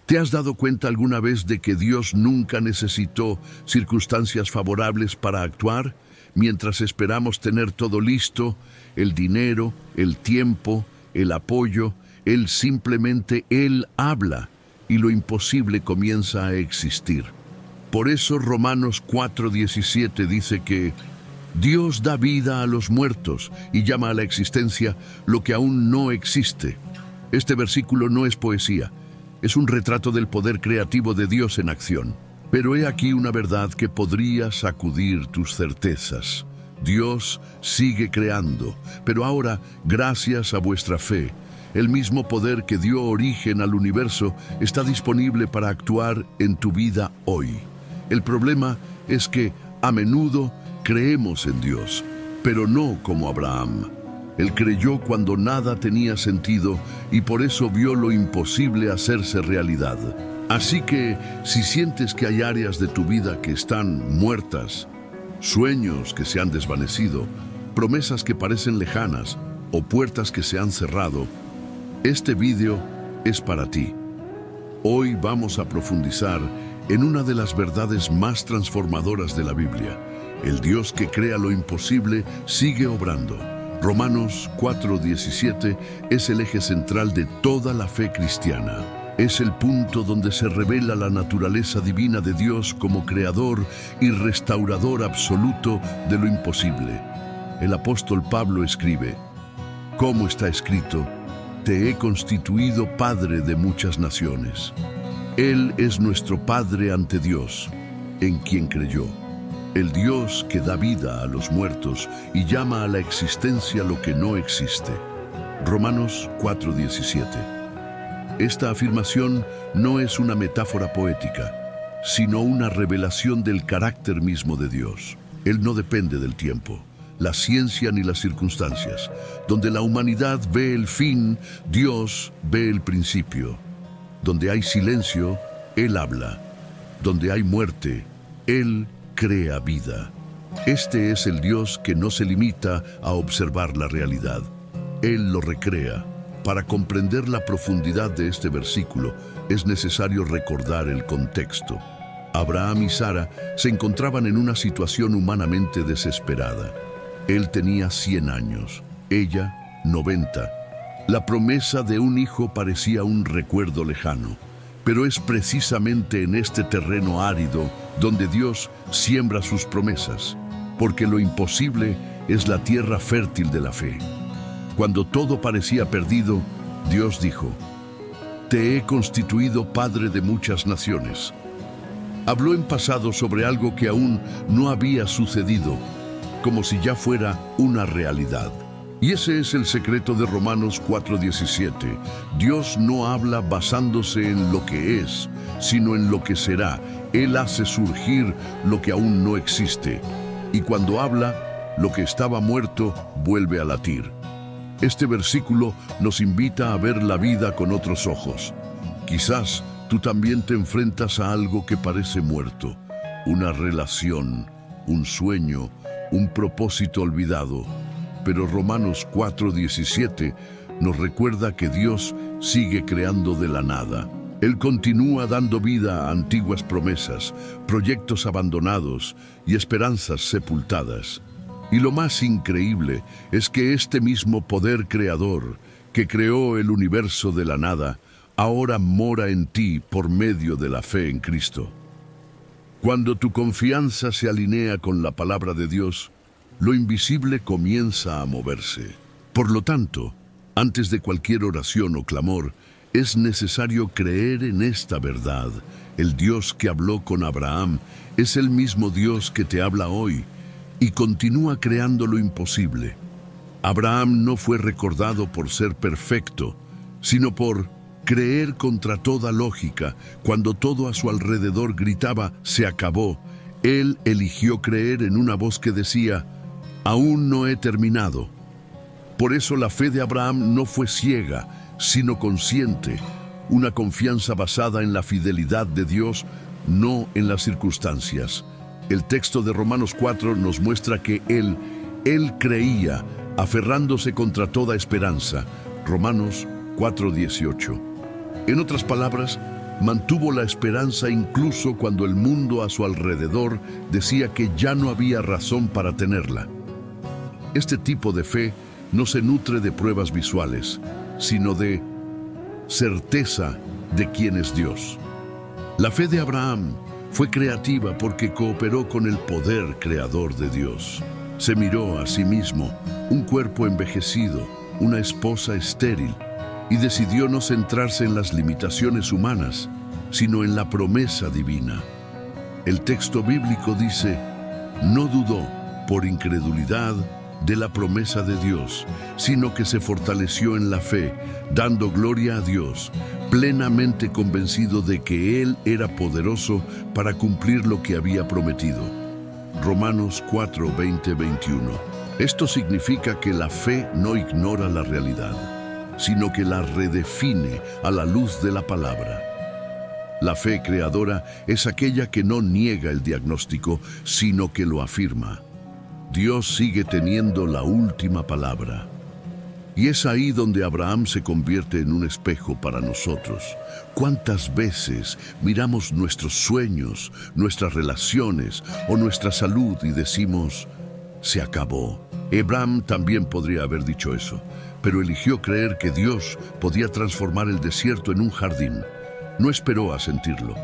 ¿Te has dado cuenta alguna vez de que Dios nunca necesitó circunstancias favorables para actuar? Mientras esperamos tener todo listo, el dinero, el tiempo, el apoyo, Él habla y lo imposible comienza a existir. Por eso Romanos 4:17 dice que Dios da vida a los muertos y llama a la existencia lo que aún no existe. Este versículo no es poesía, es un retrato del poder creativo de Dios en acción. Pero he aquí una verdad que podría sacudir tus certezas. Dios sigue creando, pero ahora, gracias a vuestra fe, el mismo poder que dio origen al universo está disponible para actuar en tu vida hoy. El problema es que, a menudo, creemos en Dios, pero no como Abraham. Él creyó cuando nada tenía sentido y por eso vio lo imposible hacerse realidad. Así que, si sientes que hay áreas de tu vida que están muertas, sueños que se han desvanecido, promesas que parecen lejanas o puertas que se han cerrado, este vídeo es para ti. Hoy vamos a profundizar en una de las verdades más transformadoras de la Biblia. El Dios que crea lo imposible sigue obrando. Romanos 4:17 es el eje central de toda la fe cristiana. Es el punto donde se revela la naturaleza divina de Dios como creador y restaurador absoluto de lo imposible. El apóstol Pablo escribe: como está escrito, te he constituido padre de muchas naciones. Él es nuestro Padre ante Dios, en quien creyó. El Dios que da vida a los muertos y llama a la existencia lo que no existe. Romanos 4:17. Esta afirmación no es una metáfora poética, sino una revelación del carácter mismo de Dios. Él no depende del tiempo, la ciencia ni las circunstancias. Donde la humanidad ve el fin, Dios ve el principio. Donde hay silencio, Él habla. Donde hay muerte, Él crea vida. Este es el Dios que no se limita a observar la realidad. Él lo recrea. Para comprender la profundidad de este versículo, es necesario recordar el contexto. Abraham y Sara se encontraban en una situación humanamente desesperada. Él tenía 100 años, ella 90. La promesa de un hijo parecía un recuerdo lejano, pero es precisamente en este terreno árido donde Dios siembra sus promesas, porque lo imposible es la tierra fértil de la fe. Cuando todo parecía perdido, Dios dijo: te he constituido padre de muchas naciones. Habló en pasado sobre algo que aún no había sucedido, como si ya fuera una realidad. Y ese es el secreto de Romanos 4:17. Dios no habla basándose en lo que es, sino en lo que será. Él hace surgir lo que aún no existe. Y cuando habla, lo que estaba muerto vuelve a latir. Este versículo nos invita a ver la vida con otros ojos. Quizás tú también te enfrentas a algo que parece muerto, una relación, un sueño, un propósito olvidado. Pero Romanos 4:17 nos recuerda que Dios sigue creando de la nada. Él continúa dando vida a antiguas promesas, proyectos abandonados y esperanzas sepultadas. Y lo más increíble es que este mismo poder creador, que creó el universo de la nada, ahora mora en ti por medio de la fe en Cristo. Cuando tu confianza se alinea con la palabra de Dios, lo invisible comienza a moverse. Por lo tanto, antes de cualquier oración o clamor, es necesario creer en esta verdad. El Dios que habló con Abraham es el mismo Dios que te habla hoy y continúa creando lo imposible. Abraham no fue recordado por ser perfecto, sino por creer contra toda lógica. Cuando todo a su alrededor gritaba «se acabó», él eligió creer en una voz que decía «aún no he terminado». Por eso la fe de Abraham no fue ciega, sino consciente, una confianza basada en la fidelidad de Dios, no en las circunstancias. El texto de Romanos 4 nos muestra que él creía, aferrándose contra toda esperanza. Romanos 4:18. En otras palabras, mantuvo la esperanza incluso cuando el mundo a su alrededor decía que ya no había razón para tenerla. Este tipo de fe no se nutre de pruebas visuales, sino de certeza de quién es Dios. La fe de Abraham fue creativa porque cooperó con el poder creador de Dios. Se miró a sí mismo, un cuerpo envejecido, una esposa estéril, y decidió no centrarse en las limitaciones humanas, sino en la promesa divina. El texto bíblico dice: no dudó por incredulidad de la promesa de Dios, sino que se fortaleció en la fe, dando gloria a Dios, plenamente convencido de que Él era poderoso para cumplir lo que había prometido. Romanos 4, 20, 21. Esto significa que la fe no ignora la realidad, sino que la redefine a la luz de la palabra. La fe creadora es aquella que no niega el diagnóstico, sino que lo afirma. Dios sigue teniendo la última palabra. Y es ahí donde Abraham se convierte en un espejo para nosotros. ¿Cuántas veces miramos nuestros sueños, nuestras relaciones o nuestra salud y decimos: se acabó? Abraham también podría haber dicho eso, pero eligió creer que Dios podía transformar el desierto en un jardín. No esperó a sentirlo,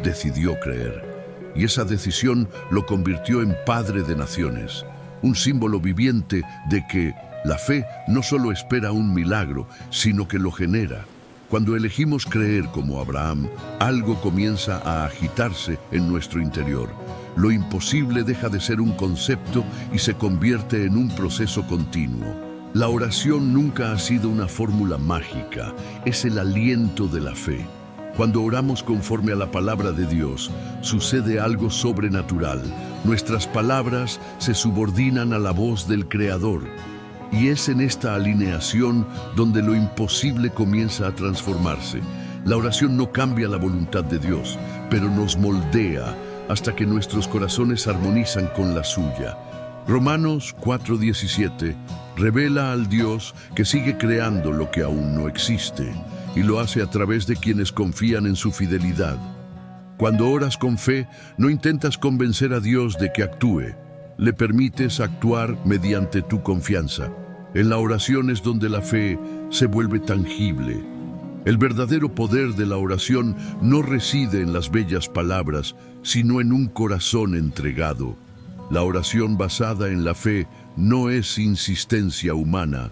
decidió creer. Y esa decisión lo convirtió en padre de naciones, un símbolo viviente de que la fe no solo espera un milagro, sino que lo genera. Cuando elegimos creer como Abraham, algo comienza a agitarse en nuestro interior. Lo imposible deja de ser un concepto y se convierte en un proceso continuo. La oración nunca ha sido una fórmula mágica, es el aliento de la fe. Cuando oramos conforme a la palabra de Dios, sucede algo sobrenatural. Nuestras palabras se subordinan a la voz del Creador. Y es en esta alineación donde lo imposible comienza a transformarse. La oración no cambia la voluntad de Dios, pero nos moldea hasta que nuestros corazones armonizan con la suya. Romanos 4:17 revela al Dios que sigue creando lo que aún no existe, y lo hace a través de quienes confían en su fidelidad. Cuando oras con fe, no intentas convencer a Dios de que actúe. Le permites actuar mediante tu confianza. En la oración es donde la fe se vuelve tangible. El verdadero poder de la oración no reside en las bellas palabras, sino en un corazón entregado. La oración basada en la fe no es insistencia humana,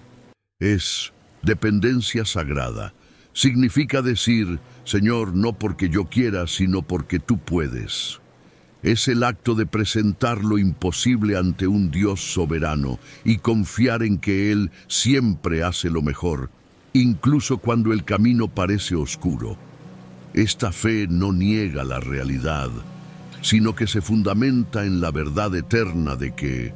es dependencia sagrada. Significa decir: Señor, no porque yo quiera, sino porque tú puedes. Es el acto de presentar lo imposible ante un Dios soberano y confiar en que Él siempre hace lo mejor, incluso cuando el camino parece oscuro. Esta fe no niega la realidad, sino que se fundamenta en la verdad eterna de que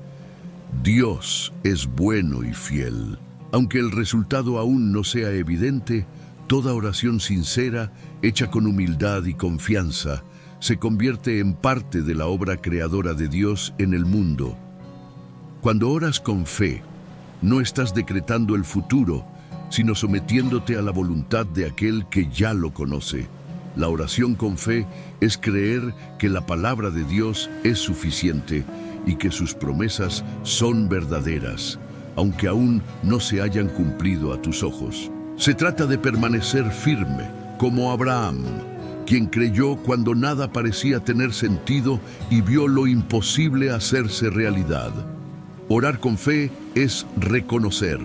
Dios es bueno y fiel. Aunque el resultado aún no sea evidente, toda oración sincera, hecha con humildad y confianza, se convierte en parte de la obra creadora de Dios en el mundo. Cuando oras con fe, no estás decretando el futuro, sino sometiéndote a la voluntad de aquel que ya lo conoce. La oración con fe es creer que la palabra de Dios es suficiente y que sus promesas son verdaderas, aunque aún no se hayan cumplido a tus ojos. Se trata de permanecer firme, como Abraham, quien creyó cuando nada parecía tener sentido y vio lo imposible hacerse realidad. Orar con fe es reconocer: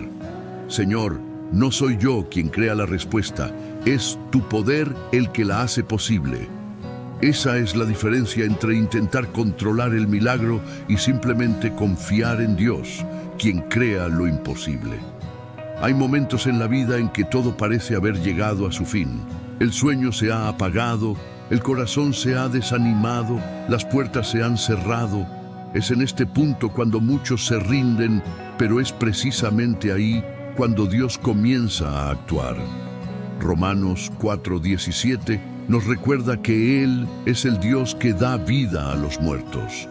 Señor, no soy yo quien crea la respuesta, es tu poder el que la hace posible. Esa es la diferencia entre intentar controlar el milagro y simplemente confiar en Dios, quien crea lo imposible. Hay momentos en la vida en que todo parece haber llegado a su fin. El sueño se ha apagado, el corazón se ha desanimado, las puertas se han cerrado. Es en este punto cuando muchos se rinden, pero es precisamente ahí cuando Dios comienza a actuar. Romanos 4:17 nos recuerda que Él es el Dios que da vida a los muertos.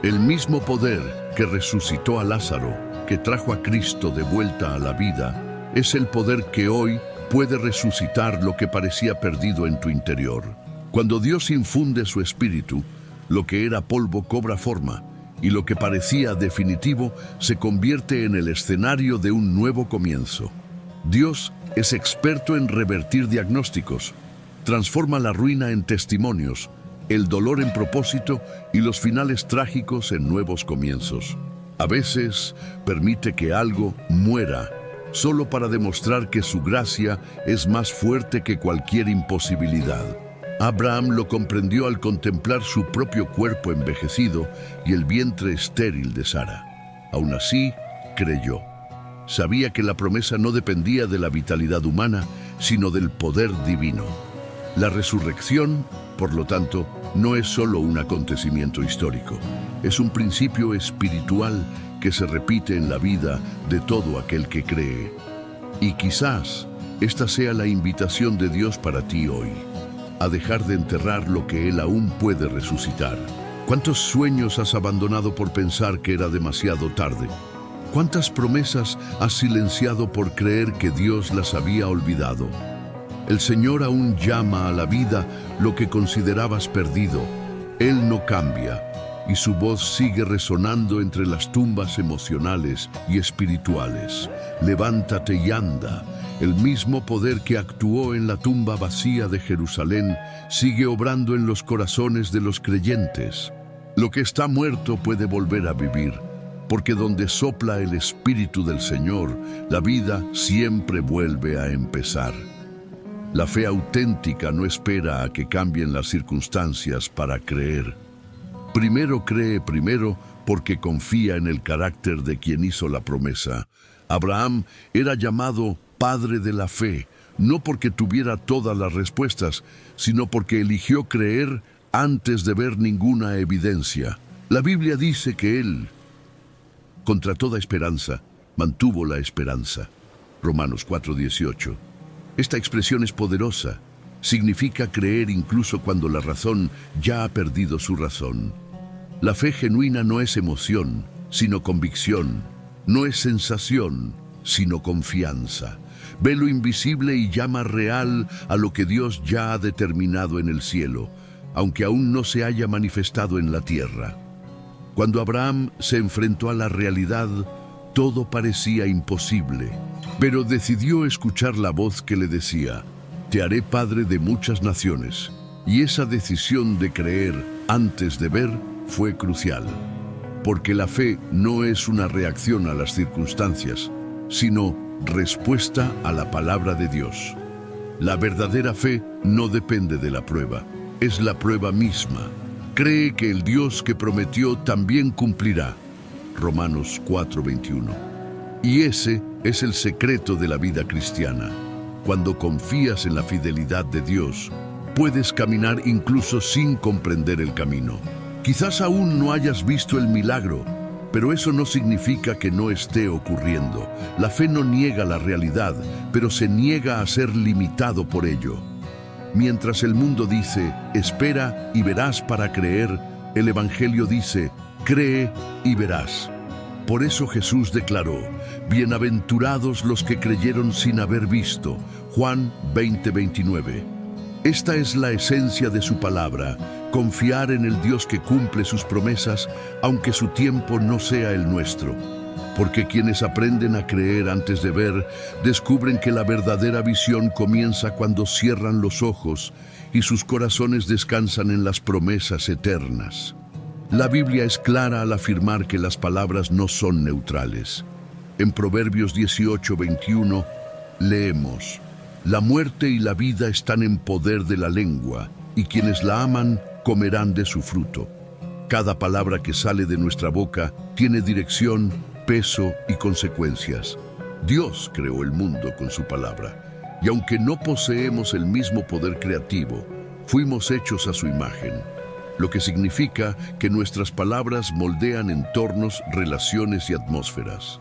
El mismo poder que resucitó a Lázaro, que trajo a Cristo de vuelta a la vida, es el poder que hoy puede resucitar lo que parecía perdido en tu interior. Cuando Dios infunde su espíritu, lo que era polvo cobra forma, y lo que parecía definitivo se convierte en el escenario de un nuevo comienzo. Dios es experto en revertir diagnósticos, transforma la ruina en testimonios, el dolor en propósito y los finales trágicos en nuevos comienzos. A veces permite que algo muera, solo para demostrar que su gracia es más fuerte que cualquier imposibilidad. Abraham lo comprendió al contemplar su propio cuerpo envejecido y el vientre estéril de Sara. Aún así, creyó. Sabía que la promesa no dependía de la vitalidad humana, sino del poder divino. La resurrección, por lo tanto, no es solo un acontecimiento histórico. Es un principio espiritual que se repite en la vida de todo aquel que cree. Y quizás esta sea la invitación de Dios para ti hoy, a dejar de enterrar lo que Él aún puede resucitar. ¿Cuántos sueños has abandonado por pensar que era demasiado tarde? ¿Cuántas promesas has silenciado por creer que Dios las había olvidado? El Señor aún llama a la vida lo que considerabas perdido. Él no cambia, y su voz sigue resonando entre las tumbas emocionales y espirituales. Levántate y anda. El mismo poder que actuó en la tumba vacía de Jerusalén sigue obrando en los corazones de los creyentes. Lo que está muerto puede volver a vivir, porque donde sopla el Espíritu del Señor, la vida siempre vuelve a empezar. La fe auténtica no espera a que cambien las circunstancias para creer. Primero cree porque confía en el carácter de quien hizo la promesa. Abraham era llamado Padre de la Fe, no porque tuviera todas las respuestas, sino porque eligió creer antes de ver ninguna evidencia. La Biblia dice que él, contra toda esperanza, mantuvo la esperanza. Romanos 4:18. Esta expresión es poderosa. Significa creer incluso cuando la razón ya ha perdido su razón. La fe genuina no es emoción, sino convicción. No es sensación, sino confianza. Ve lo invisible y llama real a lo que Dios ya ha determinado en el cielo, aunque aún no se haya manifestado en la tierra. Cuando Abraham se enfrentó a la realidad, todo parecía imposible, pero decidió escuchar la voz que le decía: «Te haré padre de muchas naciones». Y esa decisión de creer antes de ver fue crucial, porque la fe no es una reacción a las circunstancias, sino respuesta a la palabra de Dios. La verdadera fe no depende de la prueba, es la prueba misma. Cree que el Dios que prometió también cumplirá. Romanos 4:21. Y ese es el secreto de la vida cristiana. Cuando confías en la fidelidad de Dios, puedes caminar incluso sin comprender el camino. Quizás aún no hayas visto el milagro, pero eso no significa que no esté ocurriendo. La fe no niega la realidad, pero se niega a ser limitado por ello. Mientras el mundo dice, espera y verás para creer, el Evangelio dice, cree y verás. Por eso Jesús declaró, bienaventurados los que creyeron sin haber visto. Juan 20:29. Esta es la esencia de su palabra, confiar en el Dios que cumple sus promesas, aunque su tiempo no sea el nuestro. Porque quienes aprenden a creer antes de ver, descubren que la verdadera visión comienza cuando cierran los ojos y sus corazones descansan en las promesas eternas. La Biblia es clara al afirmar que las palabras no son neutrales. En Proverbios 18:21 leemos, la muerte y la vida están en poder de la lengua, y quienes la aman comerán de su fruto. Cada palabra que sale de nuestra boca tiene dirección, peso y consecuencias. Dios creó el mundo con su palabra, y aunque no poseemos el mismo poder creativo, fuimos hechos a su imagen, lo que significa que nuestras palabras moldean entornos, relaciones y atmósferas.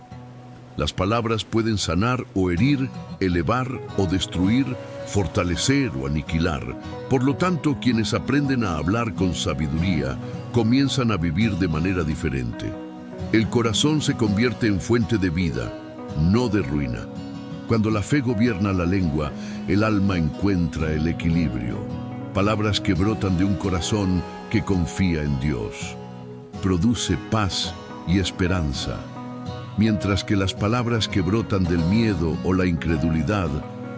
Las palabras pueden sanar o herir, elevar o destruir, fortalecer o aniquilar. Por lo tanto, quienes aprenden a hablar con sabiduría comienzan a vivir de manera diferente. El corazón se convierte en fuente de vida, no de ruina. Cuando la fe gobierna la lengua, el alma encuentra el equilibrio. Palabras que brotan de un corazón que confía en Dios. Produce paz y esperanza, mientras que las palabras que brotan del miedo o la incredulidad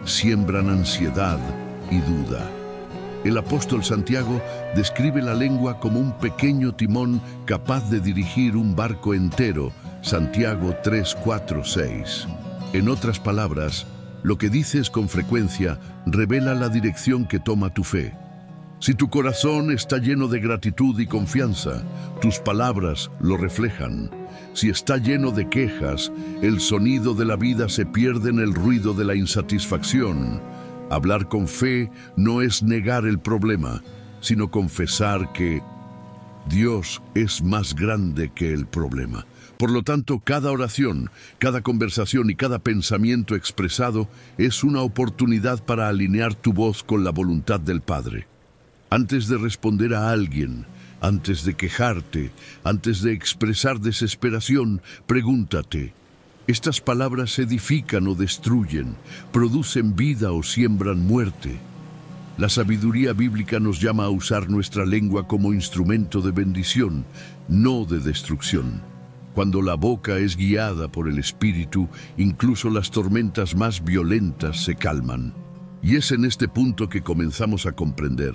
siembran ansiedad y duda. El apóstol Santiago describe la lengua como un pequeño timón capaz de dirigir un barco entero, Santiago 3, 4, 6. En otras palabras, lo que dices con frecuencia revela la dirección que toma tu fe. Si tu corazón está lleno de gratitud y confianza, tus palabras lo reflejan. Si está lleno de quejas, el sonido de la vida se pierde en el ruido de la insatisfacción. Hablar con fe no es negar el problema, sino confesar que Dios es más grande que el problema. Por lo tanto, cada oración, cada conversación y cada pensamiento expresado es una oportunidad para alinear tu voz con la voluntad del Padre. Antes de responder a alguien, antes de quejarte, antes de expresar desesperación, pregúntate: ¿estas palabras edifican o destruyen? ¿Producen vida o siembran muerte? La sabiduría bíblica nos llama a usar nuestra lengua como instrumento de bendición, no de destrucción. Cuando la boca es guiada por el Espíritu, incluso las tormentas más violentas se calman. Y es en este punto que comenzamos a comprender: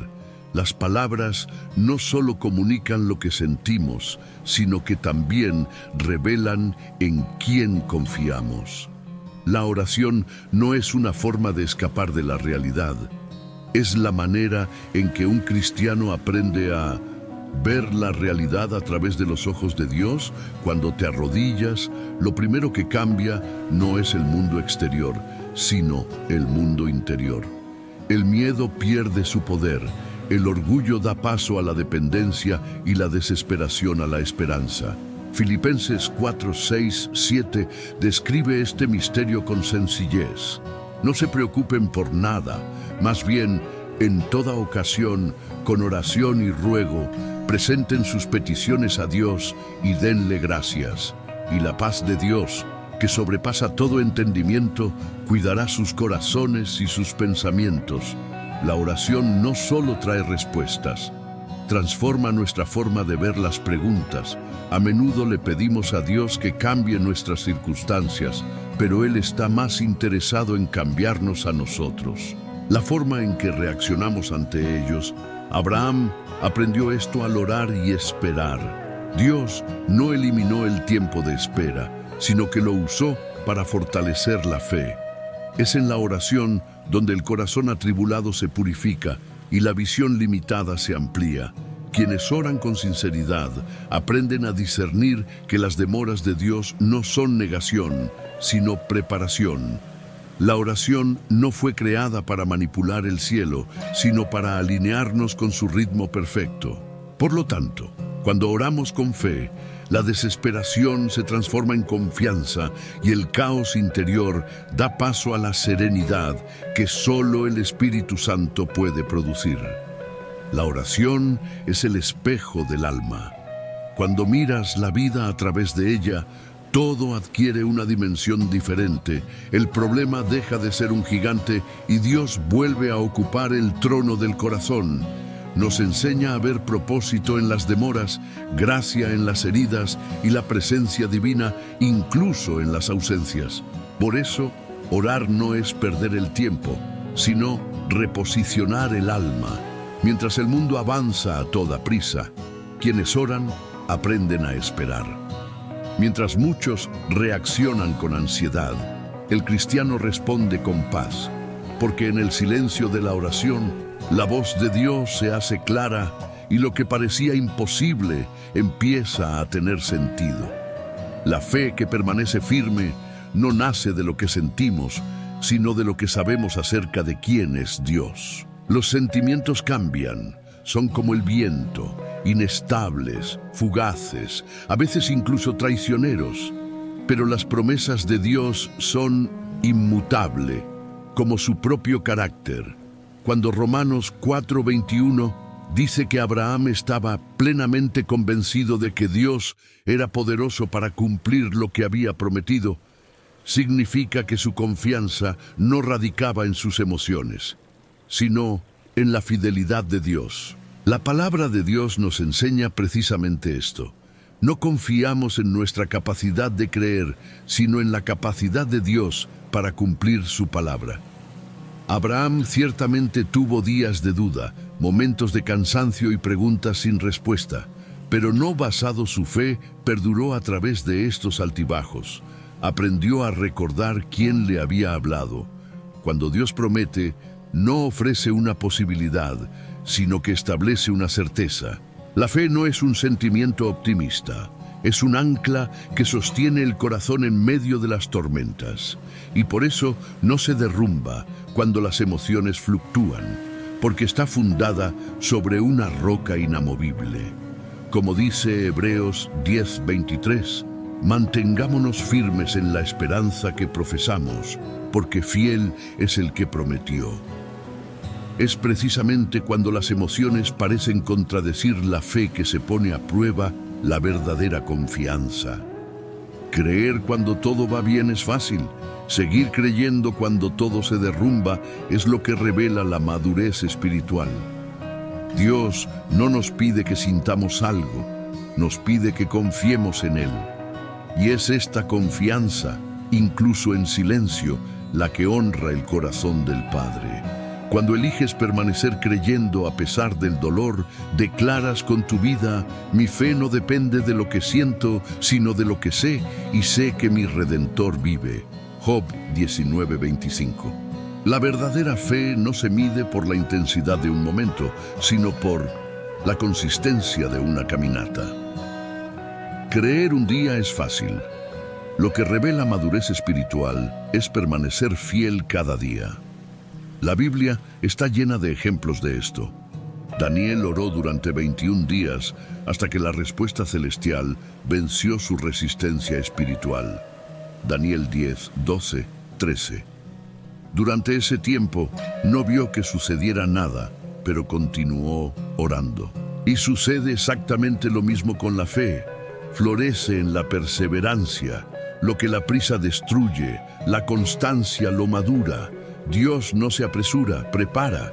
las palabras no solo comunican lo que sentimos, sino que también revelan en quién confiamos. La oración no es una forma de escapar de la realidad. Es la manera en que un cristiano aprende a ver la realidad a través de los ojos de Dios. Cuando te arrodillas, lo primero que cambia no es el mundo exterior, sino el mundo interior. El miedo pierde su poder. El orgullo da paso a la dependencia y la desesperación a la esperanza. Filipenses 4, 6, 7 describe este misterio con sencillez. No se preocupen por nada, más bien, en toda ocasión, con oración y ruego, presenten sus peticiones a Dios y denle gracias. Y la paz de Dios, que sobrepasa todo entendimiento, cuidará sus corazones y sus pensamientos. La oración no solo trae respuestas, transforma nuestra forma de ver las preguntas. A menudo le pedimos a Dios que cambie nuestras circunstancias, pero Él está más interesado en cambiarnos a nosotros. La forma en que reaccionamos ante ellos. Abraham aprendió esto al orar y esperar. Dios no eliminó el tiempo de espera, sino que lo usó para fortalecer la fe. Es en la oración donde el corazón atribulado se purifica y la visión limitada se amplía. Quienes oran con sinceridad aprenden a discernir que las demoras de Dios no son negación, sino preparación. La oración no fue creada para manipular el cielo, sino para alinearnos con su ritmo perfecto. Por lo tanto, cuando oramos con fe, la desesperación se transforma en confianza y el caos interior da paso a la serenidad que solo el Espíritu Santo puede producir. La oración es el espejo del alma. Cuando miras la vida a través de ella, todo adquiere una dimensión diferente. El problema deja de ser un gigante y Dios vuelve a ocupar el trono del corazón. Nos enseña a ver propósito en las demoras, gracia en las heridas y la presencia divina incluso en las ausencias. Por eso, orar no es perder el tiempo, sino reposicionar el alma. Mientras el mundo avanza a toda prisa, quienes oran aprenden a esperar. Mientras muchos reaccionan con ansiedad, el cristiano responde con paz, porque en el silencio de la oración, la voz de Dios se hace clara y lo que parecía imposible empieza a tener sentido. La fe que permanece firme no nace de lo que sentimos, sino de lo que sabemos acerca de quién es Dios. Los sentimientos cambian, son como el viento, inestables, fugaces, a veces incluso traicioneros, pero las promesas de Dios son inmutables, como su propio carácter. Cuando Romanos 4:21 dice que Abraham estaba plenamente convencido de que Dios era poderoso para cumplir lo que había prometido, significa que su confianza no radicaba en sus emociones, sino en la fidelidad de Dios. La palabra de Dios nos enseña precisamente esto. No confiamos en nuestra capacidad de creer, sino en la capacidad de Dios para cumplir su palabra. Abraham ciertamente tuvo días de duda, momentos de cansancio y preguntas sin respuesta, pero no basado su fe, perduró a través de estos altibajos. Aprendió a recordar quién le había hablado. Cuando Dios promete, no ofrece una posibilidad, sino que establece una certeza. La fe no es un sentimiento optimista, es un ancla que sostiene el corazón en medio de las tormentas. Y por eso no se derrumba cuando las emociones fluctúan, porque está fundada sobre una roca inamovible. Como dice Hebreos 10:23, mantengámonos firmes en la esperanza que profesamos, porque fiel es el que prometió. Es precisamente cuando las emociones parecen contradecir la fe que se pone a prueba la verdadera confianza. Creer cuando todo va bien es fácil. Seguir creyendo cuando todo se derrumba es lo que revela la madurez espiritual. Dios no nos pide que sintamos algo, nos pide que confiemos en Él. Y es esta confianza, incluso en silencio, la que honra el corazón del Padre. Cuando eliges permanecer creyendo a pesar del dolor, declaras con tu vida: mi fe no depende de lo que siento, sino de lo que sé, y sé que mi Redentor vive. Job 19:25. La verdadera fe no se mide por la intensidad de un momento, sino por la consistencia de una caminata. Creer un día es fácil. Lo que revela madurez espiritual es permanecer fiel cada día. La Biblia está llena de ejemplos de esto. Daniel oró durante 21 días hasta que la respuesta celestial venció su resistencia espiritual. Daniel 10, 12, 13. Durante ese tiempo no vio que sucediera nada, pero continuó orando. Y sucede exactamente lo mismo con la fe. Florece en la perseverancia. Lo que la prisa destruye, la constancia lo madura. Dios no se apresura, prepara.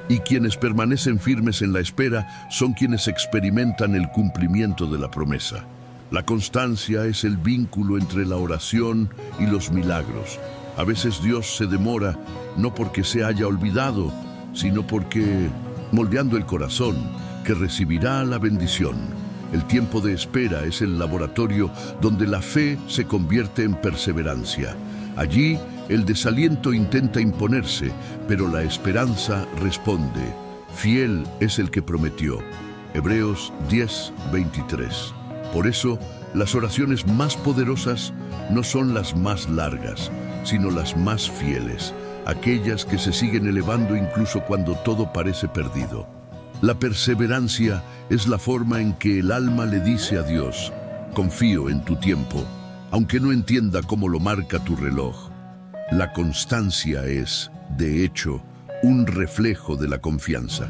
Y quienes permanecen firmes en la espera son quienes experimentan el cumplimiento de la promesa. La constancia es el vínculo entre la oración y los milagros. A veces Dios se demora, no porque se haya olvidado, sino porque, moldeando el corazón, que recibirá la bendición. El tiempo de espera es el laboratorio donde la fe se convierte en perseverancia. Allí, el desaliento intenta imponerse, pero la esperanza responde. Fiel es el que prometió. Hebreos 10:23. Por eso, las oraciones más poderosas no son las más largas, sino las más fieles, aquellas que se siguen elevando incluso cuando todo parece perdido. La perseverancia es la forma en que el alma le dice a Dios: confío en tu tiempo, aunque no entienda cómo lo marca tu reloj. La constancia es, de hecho, un reflejo de la confianza.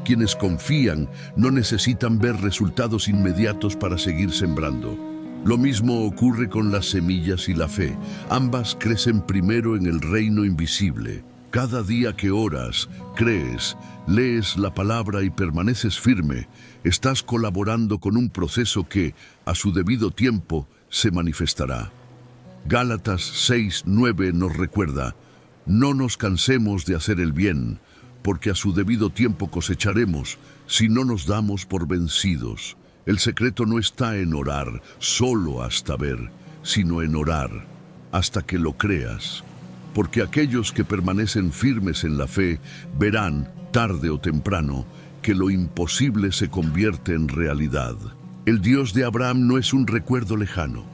Quienes confían no necesitan ver resultados inmediatos para seguir sembrando. Lo mismo ocurre con las semillas y la fe. Ambas crecen primero en el reino invisible. Cada día que oras, crees, lees la palabra y permaneces firme, estás colaborando con un proceso que, a su debido tiempo, se manifestará. Gálatas 6:9 nos recuerda: no nos cansemos de hacer el bien, porque a su debido tiempo cosecharemos, si no nos damos por vencidos. El secreto no está en orar solo hasta ver, sino en orar hasta que lo creas. Porque aquellos que permanecen firmes en la fe verán, tarde o temprano, que lo imposible se convierte en realidad. El Dios de Abraham no es un recuerdo lejano,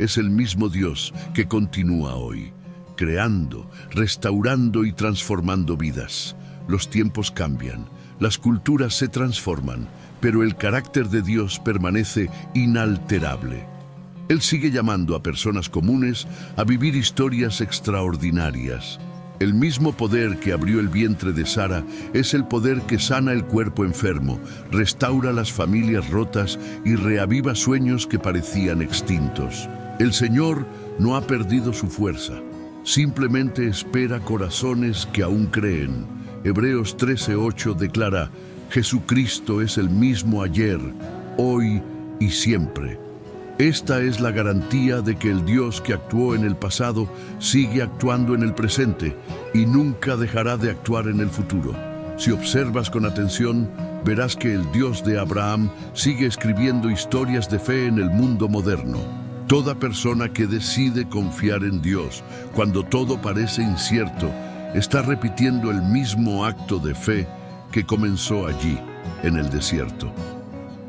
es el mismo Dios que continúa hoy, creando, restaurando y transformando vidas. Los tiempos cambian, las culturas se transforman, pero el carácter de Dios permanece inalterable. Él sigue llamando a personas comunes a vivir historias extraordinarias. El mismo poder que abrió el vientre de Sara es el poder que sana el cuerpo enfermo, restaura las familias rotas y reaviva sueños que parecían extintos. El Señor no ha perdido su fuerza. Simplemente espera corazones que aún creen. Hebreos 13:8 declara: Jesucristo es el mismo ayer, hoy y siempre. Esta es la garantía de que el Dios que actuó en el pasado sigue actuando en el presente y nunca dejará de actuar en el futuro. Si observas con atención, verás que el Dios de Abraham sigue escribiendo historias de fe en el mundo moderno. Toda persona que decide confiar en Dios cuando todo parece incierto está repitiendo el mismo acto de fe que comenzó allí, en el desierto.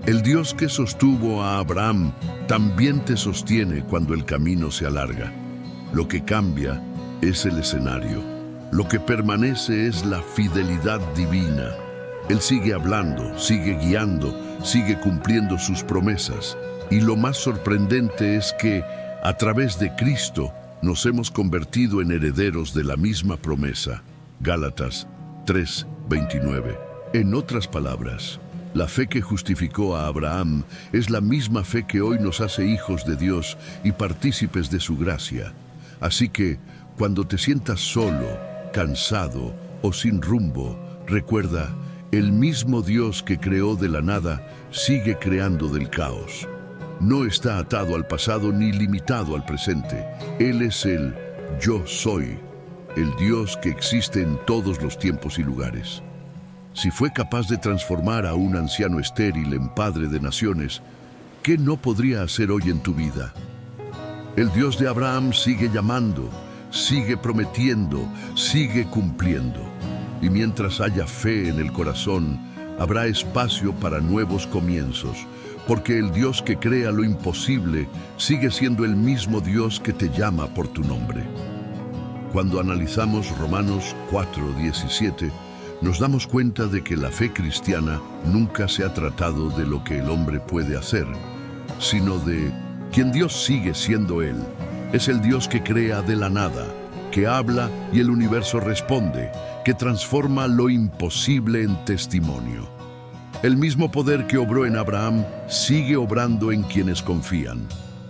El Dios que sostuvo a Abraham también te sostiene cuando el camino se alarga. Lo que cambia es el escenario. Lo que permanece es la fidelidad divina. Él sigue hablando, sigue guiando, sigue cumpliendo sus promesas. Y lo más sorprendente es que, a través de Cristo, nos hemos convertido en herederos de la misma promesa. Gálatas 3:29. En otras palabras, la fe que justificó a Abraham es la misma fe que hoy nos hace hijos de Dios y partícipes de su gracia. Así que, cuando te sientas solo, cansado o sin rumbo, recuerda, el mismo Dios que creó de la nada sigue creando del caos. No está atado al pasado ni limitado al presente. Él es el Yo Soy, el Dios que existe en todos los tiempos y lugares. Si fue capaz de transformar a un anciano estéril en padre de naciones, ¿qué no podría hacer hoy en tu vida? El Dios de Abraham sigue llamando, sigue prometiendo, sigue cumpliendo. Y mientras haya fe en el corazón, habrá espacio para nuevos comienzos, porque el Dios que crea lo imposible sigue siendo el mismo Dios que te llama por tu nombre. Cuando analizamos Romanos 4:17, nos damos cuenta de que la fe cristiana nunca se ha tratado de lo que el hombre puede hacer, sino de quien Dios sigue siendo Él. Es el Dios que crea de la nada, que habla y el universo responde, que transforma lo imposible en testimonio. El mismo poder que obró en Abraham sigue obrando en quienes confían.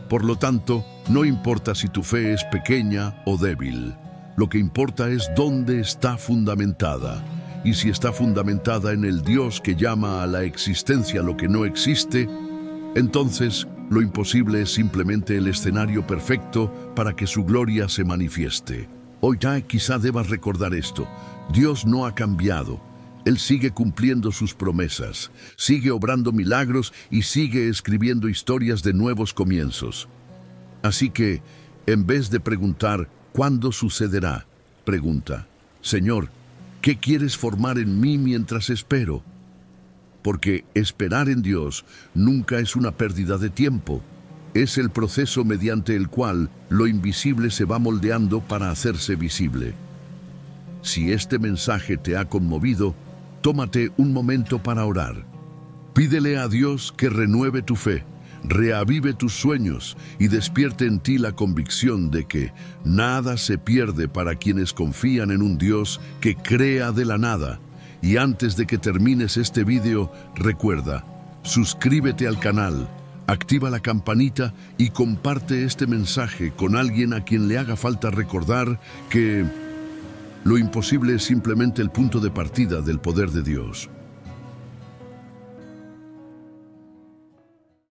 Por lo tanto, no importa si tu fe es pequeña o débil. Lo que importa es dónde está fundamentada. Y si está fundamentada en el Dios que llama a la existencia lo que no existe, entonces lo imposible es simplemente el escenario perfecto para que su gloria se manifieste. Hoy ya quizá debas recordar esto. Dios no ha cambiado. Él sigue cumpliendo sus promesas, sigue obrando milagros y sigue escribiendo historias de nuevos comienzos. Así que, en vez de preguntar ¿cuándo sucederá?, pregunta: Señor, ¿qué quieres formar en mí mientras espero? Porque esperar en Dios nunca es una pérdida de tiempo. Es el proceso mediante el cual lo invisible se va moldeando para hacerse visible. Si este mensaje te ha conmovido, tómate un momento para orar. Pídele a Dios que renueve tu fe, reavive tus sueños y despierte en ti la convicción de que nada se pierde para quienes confían en un Dios que crea de la nada. Y antes de que termines este video, recuerda, suscríbete al canal, activa la campanita y comparte este mensaje con alguien a quien le haga falta recordar que lo imposible es simplemente el punto de partida del poder de Dios.